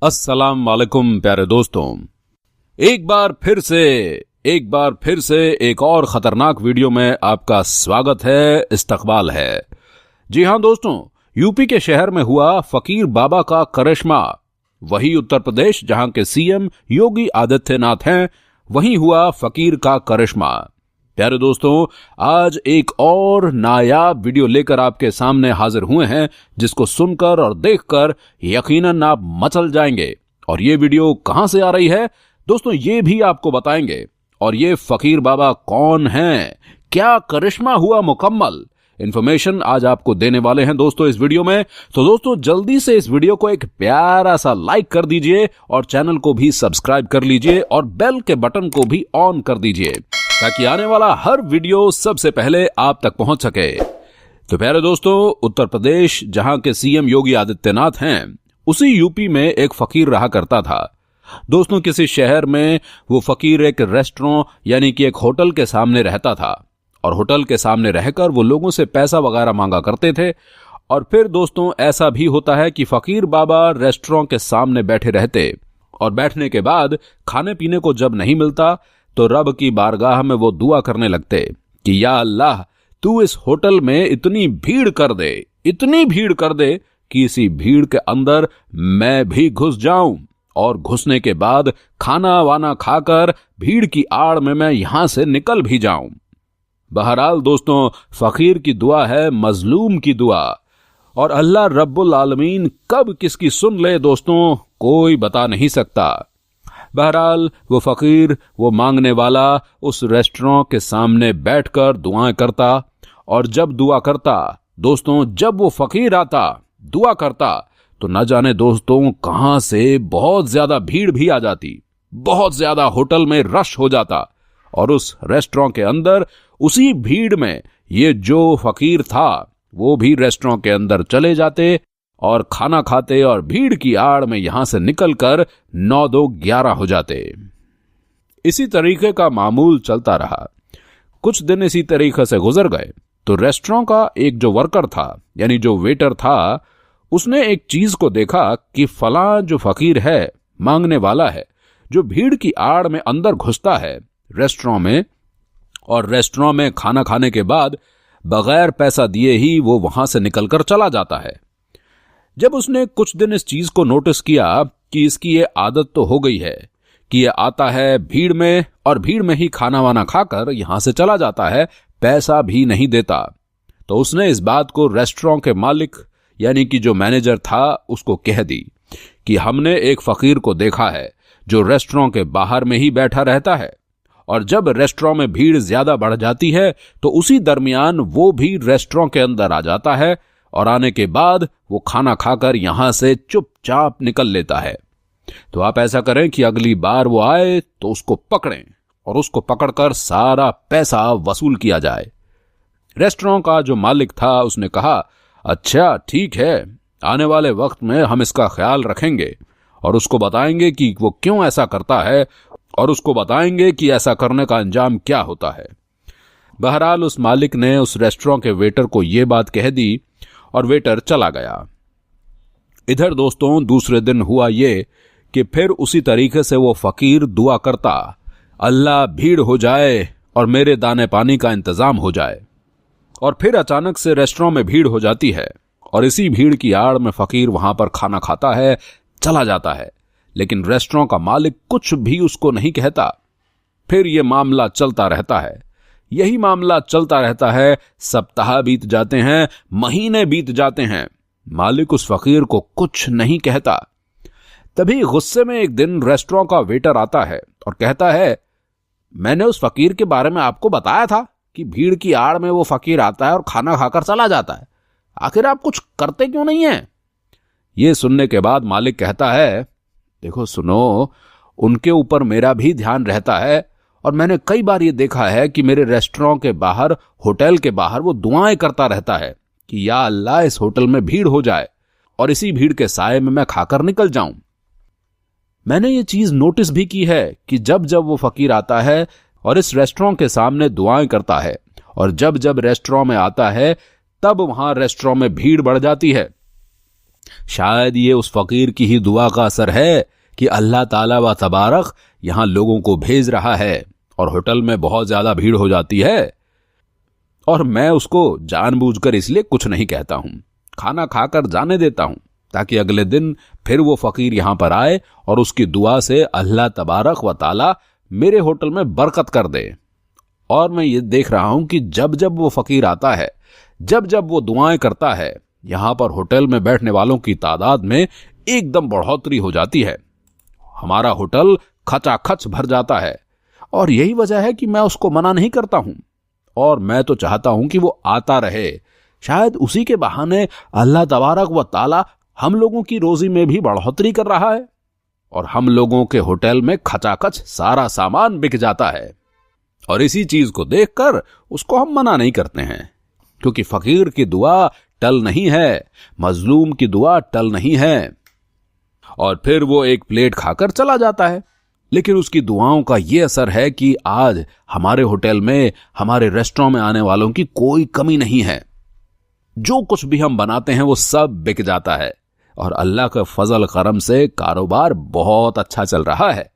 अस्सलाम वालेकुम प्यारे दोस्तों, एक बार फिर से एक और खतरनाक वीडियो में आपका स्वागत है, इस्तकबाल है। जी हां दोस्तों, यूपी के शहर में हुआ फकीर बाबा का करिश्मा। वही उत्तर प्रदेश जहां के सीएम योगी आदित्यनाथ हैं, वहीं हुआ फकीर का करिश्मा। प्यारे दोस्तों, आज एक और नायाब वीडियो लेकर आपके सामने हाजिर हुए हैं, जिसको सुनकर और देखकर यकीनन आप मचल जाएंगे। और ये वीडियो कहां से आ रही है दोस्तों, ये भी आपको बताएंगे। और ये फकीर बाबा कौन हैं, क्या करिश्मा हुआ मुकम्मल, इंफॉर्मेशन आज आपको देने वाले हैं दोस्तों इस वीडियो में। तो दोस्तों जल्दी से इस वीडियो को एक प्यारा सा लाइक कर दीजिए और चैनल को भी सब्सक्राइब कर लीजिए और बेल के बटन को भी ऑन कर दीजिए, ताकि आने वाला हर वीडियो सबसे पहले आप तक पहुंच सके। तो प्यारे दोस्तों, उत्तर प्रदेश जहां के सीएम योगी आदित्यनाथ हैं, उसी यूपी में एक फकीर रहा करता था। दोस्तों किसी शहर में वो फकीर एक रेस्टोरेंट यानी कि एक होटल के सामने रहता था, और होटल के सामने रहकर वो लोगों से पैसा वगैरह मांगा करते थे। और फिर दोस्तों ऐसा भी होता है कि फकीर बाबा रेस्टोरेंट के सामने बैठे रहते, और बैठने के बाद खाने पीने को जब नहीं मिलता तो रब की बारगाह में वो दुआ करने लगते कि या अल्लाह, तू इस होटल में इतनी भीड़ कर दे कि इसी भीड़ के अंदर मैं भी घुस जाऊं, और घुसने के बाद खाना वाना खाकर भीड़ की आड़ में मैं यहां से निकल भी जाऊं। बहरहाल दोस्तों, फकीर की दुआ है मजलूम की दुआ, और अल्लाह रब्बुल आलमीन कब किसकी सुन ले दोस्तों, कोई बता नहीं सकता। बहरहाल वो फकीर, वो मांगने वाला उस रेस्टोरेंट के सामने बैठकर दुआएं करता, और जब दुआ करता दोस्तों, जब वो फकीर आता दुआ करता, तो न जाने दोस्तों कहां से बहुत ज्यादा भीड़ भी आ जाती, बहुत ज्यादा होटल में रश हो जाता, और उस रेस्टोरेंट के अंदर उसी भीड़ में ये जो फकीर था वो भी रेस्टोरेंट के अंदर चले जाते और खाना खाते, और भीड़ की आड़ में यहां से निकलकर 9-2-11 हो जाते। इसी तरीके का मामूल चलता रहा। कुछ दिन इसी तरीके से गुजर गए तो रेस्टोरेंट का एक जो वर्कर था यानी जो वेटर था, उसने एक चीज को देखा कि फलां जो फकीर है, मांगने वाला है, जो भीड़ की आड़ में अंदर घुसता है रेस्टोरेंट में, और रेस्टोरेंट में खाना खाने के बाद बगैर पैसा दिए ही वो वहां से निकलकर चला जाता है। जब उसने कुछ दिन इस चीज को नोटिस किया कि इसकी ये आदत तो हो गई है कि ये आता है भीड़ में, और भीड़ में ही खाना वाना खाकर यहां से चला जाता है, पैसा भी नहीं देता, तो उसने इस बात को रेस्टोरेंट के मालिक यानी कि जो मैनेजर था उसको कह दी कि हमने एक फकीर को देखा है जो रेस्टोरेंट के बाहर में ही बैठा रहता है, और जब रेस्टोरेंट में भीड़ ज्यादा बढ़ जाती है तो उसी दरमियान वो भी रेस्टोरेंट के अंदर आ जाता है, और आने के बाद वो खाना खाकर यहां से चुपचाप निकल लेता है। तो आप ऐसा करें कि अगली बार वो आए तो उसको पकड़ें, और उसको पकड़कर सारा पैसा वसूल किया जाए। रेस्टोरेंट का जो मालिक था उसने कहा, अच्छा ठीक है, आने वाले वक्त में हम इसका ख्याल रखेंगे, और उसको बताएंगे कि वो क्यों ऐसा करता है, और उसको बताएंगे कि ऐसा करने का अंजाम क्या होता है। बहरहाल उस मालिक ने उस रेस्टोरेंट के वेटर को ये बात कह दी, और वेटर चला गया। इधर दोस्तों दूसरे दिन हुआ ये कि फिर उसी तरीके से वो फकीर दुआ करता, अल्लाह भीड़ हो जाए और मेरे दाने पानी का इंतजाम हो जाए। और फिर अचानक से रेस्टोरेंट में भीड़ हो जाती है, और इसी भीड़ की आड़ में फकीर वहां पर खाना खाता है, चला जाता है, लेकिन रेस्टोरेंट का मालिक कुछ भी उसको नहीं कहता। फिर ये मामला चलता रहता है, यही मामला चलता रहता है। सप्ताह बीत जाते हैं, महीने बीत जाते हैं, मालिक उस फकीर को कुछ नहीं कहता। तभी गुस्से में एक दिन रेस्टोरेंट का वेटर आता है और कहता है, मैंने उस फकीर के बारे में आपको बताया था कि भीड़ की आड़ में वो फकीर आता है और खाना खाकर चला जाता है, आखिर आप कुछ करते क्यों नहीं हैं? ये सुनने के बाद मालिक कहता है, देखो सुनो, उनके ऊपर मेरा भी ध्यान रहता है, और मैंने कई बार ये देखा है कि मेरे रेस्टोरेंट के बाहर, होटल के बाहर वो दुआएं करता रहता है कि या अल्लाह इस होटल में भीड़ हो जाए और इसी भीड़ के साए में मैं खाकर निकल जाऊं। मैंने ये चीज नोटिस भी की है कि जब जब वो फकीर आता है और इस रेस्टोरेंट के सामने दुआएं करता है, और जब जब रेस्टोरेंट में आता है तब वहां रेस्टोरेंट में भीड़ बढ़ जाती है। शायद ये उस फकीर की ही दुआ का असर है कि अल्लाह ताला व तबारक यहां लोगों को भेज रहा है और होटल में बहुत ज्यादा भीड़ हो जाती है और मैं उसको जानबूझकर इसलिए कुछ नहीं कहता हूं, खाना खाकर जाने देता हूं ताकि अगले दिन फिर वो फकीर यहां पर आए और उसकी दुआ से अल्लाह तबारक व ताला मेरे होटल में बरकत कर दे। और मैं ये देख रहा हूं कि जब जब वो फकीर आता है, जब जब वो दुआएं करता है, यहां पर होटल में बैठने वालों की तादाद में एकदम बढ़ोतरी हो जाती है। हमारा होटल खचाखच भर जाता है और यही वजह है कि मैं उसको मना नहीं करता हूं और मैं तो चाहता हूं कि वो आता रहे। शायद उसी के बहाने अल्लाह तबारक व ताला हम लोगों की रोजी में भी बढ़ोतरी कर रहा है और हम लोगों के होटल में खचाखच सारा सामान बिक जाता है। और इसी चीज को देखकर उसको हम मना नहीं करते हैं, क्योंकि फकीर की दुआ टल नहीं है, मजलूम की दुआ टल नहीं है। और फिर वो एक प्लेट खाकर चला जाता है, लेकिन उसकी दुआओं का ये असर है कि आज हमारे होटल में, हमारे रेस्टोरेंट में आने वालों की कोई कमी नहीं है। जो कुछ भी हम बनाते हैं वो सब बिक जाता है और अल्लाह के फजल करम से कारोबार बहुत अच्छा चल रहा है।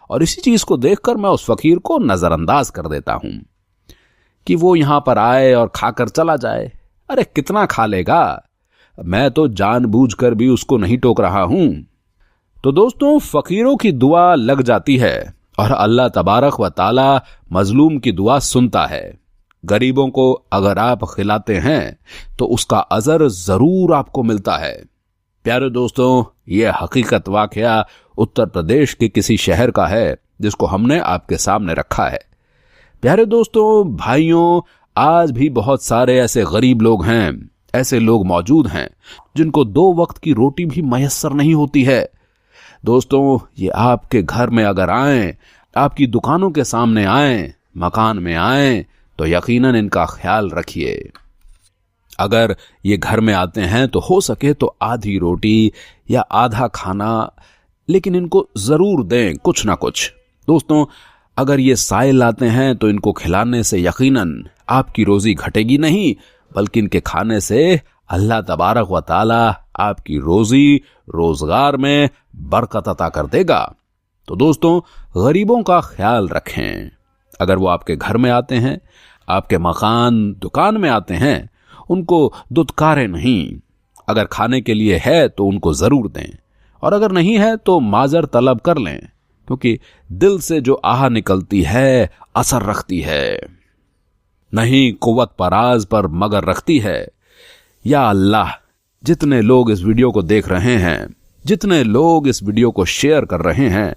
और इसी चीज को देखकर मैं उस फकीर को नजरअंदाज कर देता हूं कि वो यहां पर आए और खाकर चला जाए। अरे कितना खा लेगा, मैं तो जानबूझकर भी उसको नहीं टोक रहा हूं। तो दोस्तों, फकीरों की दुआ लग जाती है और अल्लाह तबारक व ताला मजलूम की दुआ सुनता है। गरीबों को अगर आप खिलाते हैं तो उसका अजर जरूर आपको मिलता है। प्यारे दोस्तों, यह हकीकत वाकया उत्तर प्रदेश के किसी शहर का है जिसको हमने आपके सामने रखा है। प्यारे दोस्तों, भाइयों, आज भी बहुत सारे ऐसे गरीब लोग हैं, ऐसे लोग मौजूद हैं जिनको 2 वक्त की रोटी भी मयस्सर नहीं होती है। दोस्तों, ये आपके घर में अगर आए, आपकी दुकानों के सामने आए, मकान में आए, तो यकीनन इनका ख्याल रखिए। अगर ये घर में आते हैं तो हो सके तो आधी रोटी या आधा खाना, लेकिन इनको जरूर दें कुछ ना कुछ। दोस्तों, अगर ये साइल आते हैं तो इनको खिलाने से यकीनन आपकी रोजी घटेगी नहीं, बल्कि इनके खाने से अल्लाह तबारक व ताला आपकी रोजी रोजगार में बरकत अता कर देगा। तो दोस्तों, गरीबों का ख्याल रखें। अगर वो आपके घर में आते हैं, आपके मकान दुकान में आते हैं, उनको दुत्कारें नहीं। अगर खाने के लिए है तो उनको जरूर दें और अगर नहीं है तो माजर तलब कर लें, क्योंकि दिल से जो आह निकलती है असर रखती है, नहीं कुव्वत पराज पर मगर रखती है। या अल्लाह, जितने लोग इस वीडियो को देख रहे हैं, जितने लोग इस वीडियो को शेयर कर रहे हैं,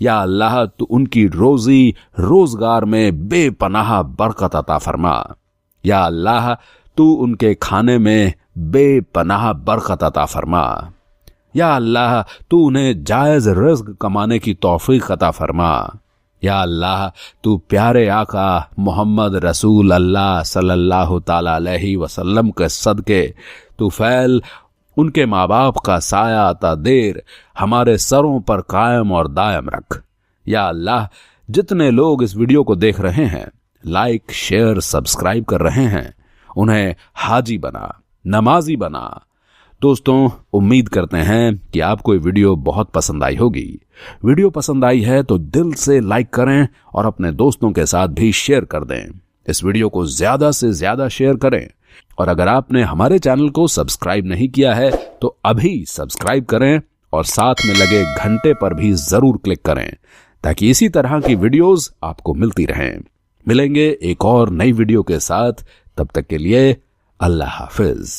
या अल्लाह तू उनकी रोजी रोजगार में बेपनाह बरकत अता फरमा। या अल्लाह तू उनके खाने में बेपनाह बरकत अता फरमा। या अल्लाह तू उन्हें जायज रिज़्क कमाने की तौफीक अता फरमा। या अल्लाह तू प्यारे आका मोहम्मद रसूल अल्लाह सल्लल्लाहु ताला अलैहि वसल्लम के सदके तू फैल उनके माँ बाप का साया अता देर हमारे सरों पर कायम और दायम रख। या अल्लाह, जितने लोग इस वीडियो को देख रहे हैं, लाइक शेयर सब्सक्राइब कर रहे हैं, उन्हें हाजी बना, नमाजी बना। दोस्तों, उम्मीद करते हैं कि आपको ये वीडियो बहुत पसंद आई होगी। वीडियो पसंद आई है तो दिल से लाइक करें और अपने दोस्तों के साथ भी शेयर कर दें। इस वीडियो को ज्यादा से ज्यादा शेयर करें और अगर आपने हमारे चैनल को सब्सक्राइब नहीं किया है तो अभी सब्सक्राइब करें और साथ में लगे घंटे पर भी जरूर क्लिक करें, ताकि इसी तरह की वीडियोस आपको मिलती रहें। मिलेंगे एक और नई वीडियो के साथ, तब तक के लिए अल्लाह हाफिज।